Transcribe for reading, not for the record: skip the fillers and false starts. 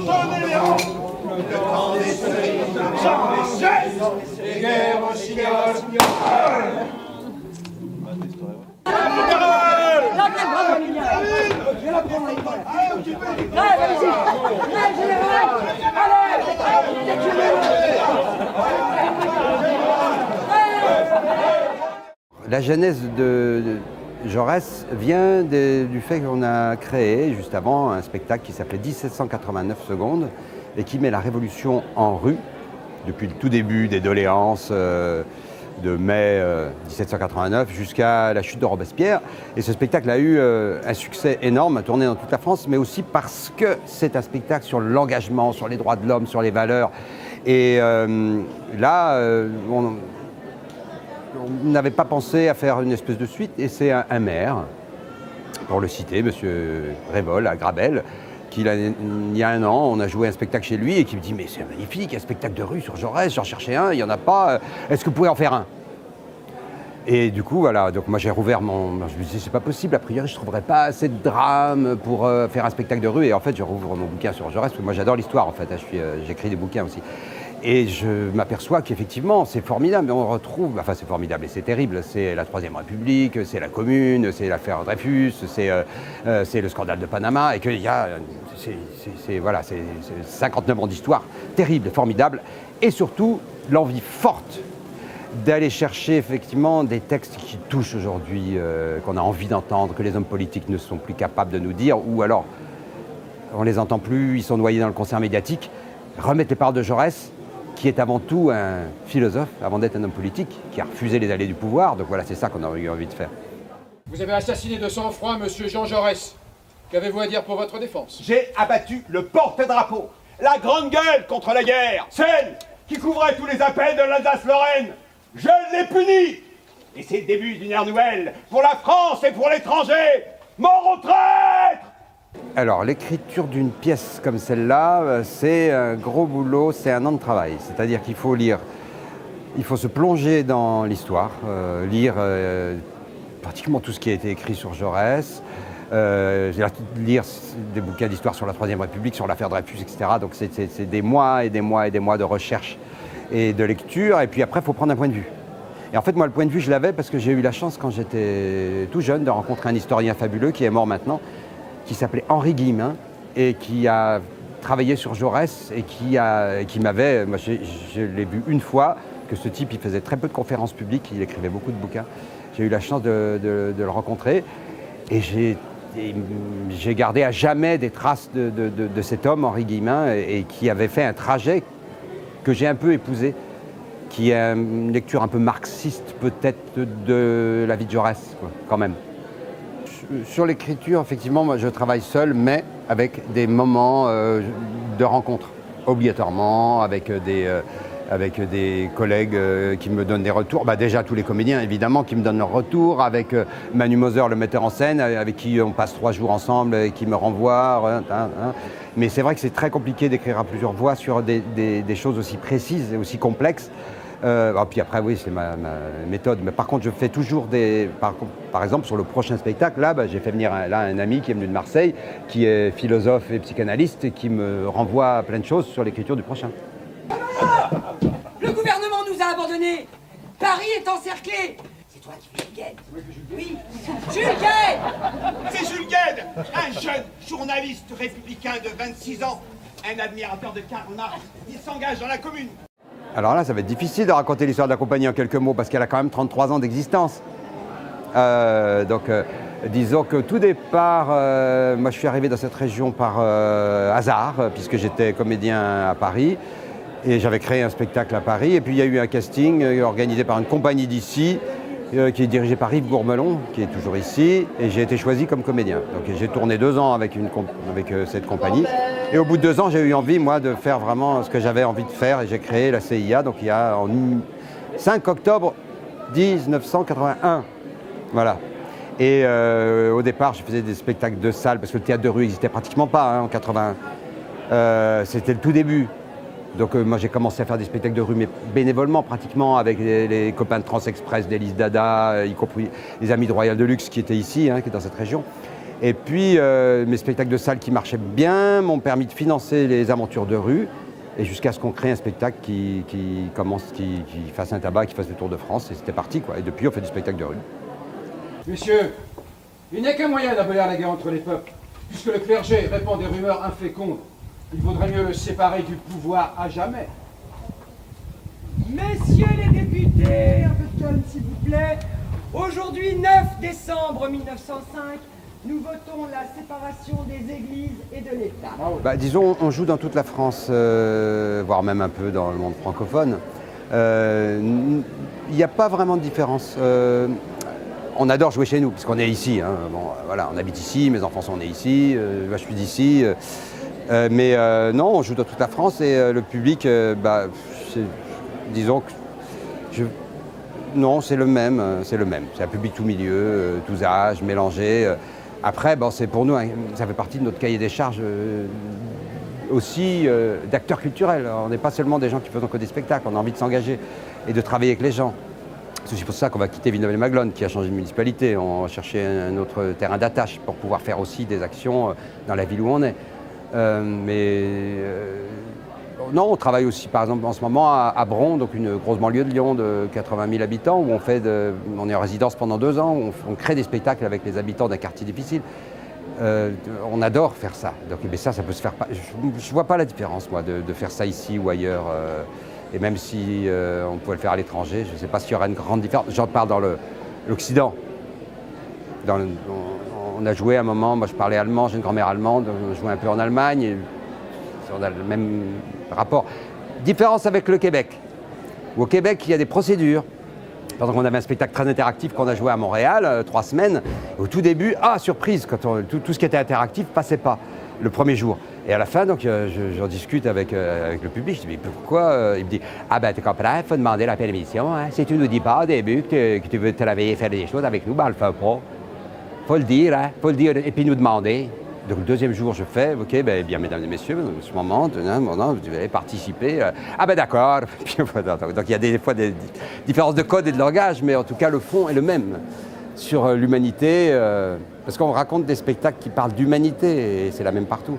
Donnez les rangs. Le temps des cerises, le temps des chaises, les guerres au chignol. La genèse de Jaurès vient du fait qu'on a créé juste avant un spectacle qui s'appelait 1789 secondes et qui met la Révolution en rue depuis le tout début des doléances de mai 1789 jusqu'à la chute de Robespierre. Et ce spectacle a eu un succès énorme, a tourné dans toute la France, mais aussi parce que c'est un spectacle sur l'engagement, sur les droits de l'homme, sur les valeurs. Et là, on n'avait pas pensé à faire une espèce de suite, et c'est un maire, pour le citer, M. Révol, à Grabel, il y a un an, on a joué un spectacle chez lui et qui me dit « Mais c'est magnifique, un spectacle de rue sur Jaurès, j'en cherchais un, il n'y en a pas, est-ce que vous pouvez en faire un ?» Et du coup, voilà, donc moi j'ai rouvert je me disais « C'est pas possible, a priori je ne trouverais pas assez de drame pour faire un spectacle de rue. » Et en fait, je rouvre mon bouquin sur Jaurès, parce que moi j'adore l'histoire en fait, j'écris des bouquins aussi. Et je m'aperçois qu'effectivement, c'est formidable, mais on retrouve, enfin c'est formidable et c'est terrible, c'est la Troisième République, c'est la Commune, c'est l'affaire Dreyfus, c'est le scandale de Panama, et qu'il y a, voilà, c'est 59 ans d'histoire terrible, formidable, et surtout l'envie forte d'aller chercher effectivement des textes qui touchent aujourd'hui, qu'on a envie d'entendre, que les hommes politiques ne sont plus capables de nous dire, ou alors on les entend plus, ils sont noyés dans le concert médiatique. Remettre les paroles de Jaurès, qui est avant tout un philosophe, avant d'être un homme politique, qui a refusé les allées du pouvoir. Donc voilà, c'est ça qu'on a eu envie de faire. Vous avez assassiné de sang-froid monsieur Jean Jaurès. Qu'avez-vous à dire pour votre défense? J'ai abattu le porte-drapeau, la grande gueule contre la guerre, celle qui couvrait tous les appels de l'Alsace-Lorraine. Je l'ai puni. Et c'est le début d'une ère nouvelle pour la France et pour l'étranger. Mort aux traîtres! Alors, l'écriture d'une pièce comme celle-là, c'est un gros boulot, c'est un an de travail. C'est-à-dire qu'il faut lire, il faut se plonger dans l'histoire, lire pratiquement tout ce qui a été écrit sur Jaurès, lire des bouquins d'histoire sur la Troisième République, sur l'affaire Dreyfus, etc. Donc c'est des mois et des mois et des mois de recherche et de lecture, et puis après, il faut prendre un point de vue. Et en fait, moi, le point de vue, je l'avais parce que j'ai eu la chance, quand j'étais tout jeune, de rencontrer un historien fabuleux qui est mort maintenant, qui s'appelait Henri Guillemin et qui a travaillé sur Jaurès et qui m'avait, moi je l'ai vu une fois, que ce type il faisait très peu de conférences publiques, il écrivait beaucoup de bouquins. J'ai eu la chance de le rencontrer et j'ai gardé à jamais des traces de cet homme, Henri Guillemin, et qui avait fait un trajet que j'ai un peu épousé, qui est une lecture un peu marxiste peut-être de la vie de Jaurès, quoi, quand même. Sur l'écriture, effectivement, moi je travaille seul, mais avec des moments de rencontre, obligatoirement, avec des collègues qui me donnent des retours. Bah, déjà tous les comédiens, évidemment, qui me donnent leurs retours, avec Manu Moser, le metteur en scène, avec qui on passe 3 jours ensemble et qui me renvoie. Mais c'est vrai que c'est très compliqué d'écrire à plusieurs voix sur des choses aussi précises et aussi complexes. Puis après, oui, c'est ma méthode. Mais par contre, je fais toujours par exemple, sur le prochain spectacle, là, j'ai fait venir un ami qui est venu de Marseille, qui est philosophe et psychanalyste, et qui me renvoie à plein de choses sur l'écriture du prochain. Le gouvernement nous a abandonnés. Paris est encerclé. C'est toi qui fais Jules Guesde. Oui, Jules Guesde. C'est Jules Guesde, un jeune journaliste républicain de 26 ans, un admirateur de Karl Marx. Il s'engage dans la Commune. Alors là, ça va être difficile de raconter l'histoire de la compagnie en quelques mots, parce qu'elle a quand même 33 ans d'existence. Disons que tout départ, moi je suis arrivé dans cette région par hasard, puisque j'étais comédien à Paris, et j'avais créé un spectacle à Paris, et puis il y a eu un casting organisé par une compagnie d'ici, qui est dirigée par Yves Gourmelon, qui est toujours ici, et j'ai été choisi comme comédien. Donc j'ai tourné 2 ans avec cette compagnie. Et au bout de 2 ans, j'ai eu envie, moi, de faire vraiment ce que j'avais envie de faire, et j'ai créé la CIA, donc il y a en 5 octobre 1981. Voilà. Et au départ, je faisais des spectacles de salle, parce que le théâtre de rue n'existait pratiquement pas en 81. C'était le tout début. Donc moi j'ai commencé à faire des spectacles de rue, mais bénévolement pratiquement, avec les copains de Transexpress, d'Élise Dada, y compris les amis de Royal Deluxe qui étaient ici, qui est dans cette région. Et puis mes spectacles de salle qui marchaient bien m'ont permis de financer les aventures de rue, et jusqu'à ce qu'on crée un spectacle qui fasse un tabac, qui fasse le tour de France, et c'était parti quoi. Et depuis on fait du spectacle de rue. Messieurs, il n'est qu'un moyen d'abolir la guerre entre les peuples. Puisque le clergé répand des rumeurs infécondes, il vaudrait mieux le séparer du pouvoir à jamais. Messieurs les députés, un peu de calme s'il vous plaît. Aujourd'hui, 9 décembre 1905, nous votons la séparation des églises et de l'État. Bah, disons, on joue dans toute la France, voire même un peu dans le monde francophone. Il n'y a pas vraiment de différence. On adore jouer chez nous, parce qu'on est ici. Hein. Bon, voilà, on habite ici, mes enfants sont nés ici, moi je suis d'ici. Mais non, on joue dans toute la France et le public, disons que non, c'est le même. C'est un public tout milieu, tous âges, mélangés. Après, bon, c'est pour nous, ça fait partie de notre cahier des charges aussi d'acteurs culturels. On n'est pas seulement des gens qui font que des spectacles, on a envie de s'engager et de travailler avec les gens. C'est aussi pour ça qu'on va quitter Villeneuve-les-Maglones, qui a changé de municipalité. On va chercher un autre terrain d'attache pour pouvoir faire aussi des actions dans la ville où on est. Non, on travaille aussi, par exemple, en ce moment à Bron, donc une grosse banlieue de Lyon de 80 000 habitants, où on est en résidence pendant 2 ans, où on crée des spectacles avec les habitants d'un quartier difficile. On adore faire ça. Donc, mais ça peut se faire. Je ne vois pas la différence, moi, de faire ça ici ou ailleurs. Et même si on pouvait le faire à l'étranger, je ne sais pas s'il y aura une grande différence. J'en parle dans l'Occident. On a joué à un moment, moi je parlais allemand, j'ai une grand-mère allemande, on jouait un peu en Allemagne, et on a le même rapport. Différence avec le Québec. Au Québec, il y a des procédures. Par exemple, on avait un spectacle très interactif qu'on a joué à Montréal, 3 semaines. Au tout début, surprise, quand tout ce qui était interactif ne passait pas le premier jour. Et à la fin, donc, j'en discute avec le public. Je dis, mais pourquoi il me dit, tu comprends, il faut demander la permission. Hein. Si tu ne nous dis pas au début que tu veux travailler, faire des choses avec nous, on ne le fait pas. Faut le dire, hein. Faut le dire, et puis nous demander. Donc le deuxième jour, je fais, ok, bien mesdames et messieurs, en ce moment, vous allez participer. D'accord. Donc il y a des fois des différences de code et de langage, mais en tout cas le fond est le même sur l'humanité, parce qu'on raconte des spectacles qui parlent d'humanité, et c'est la même partout.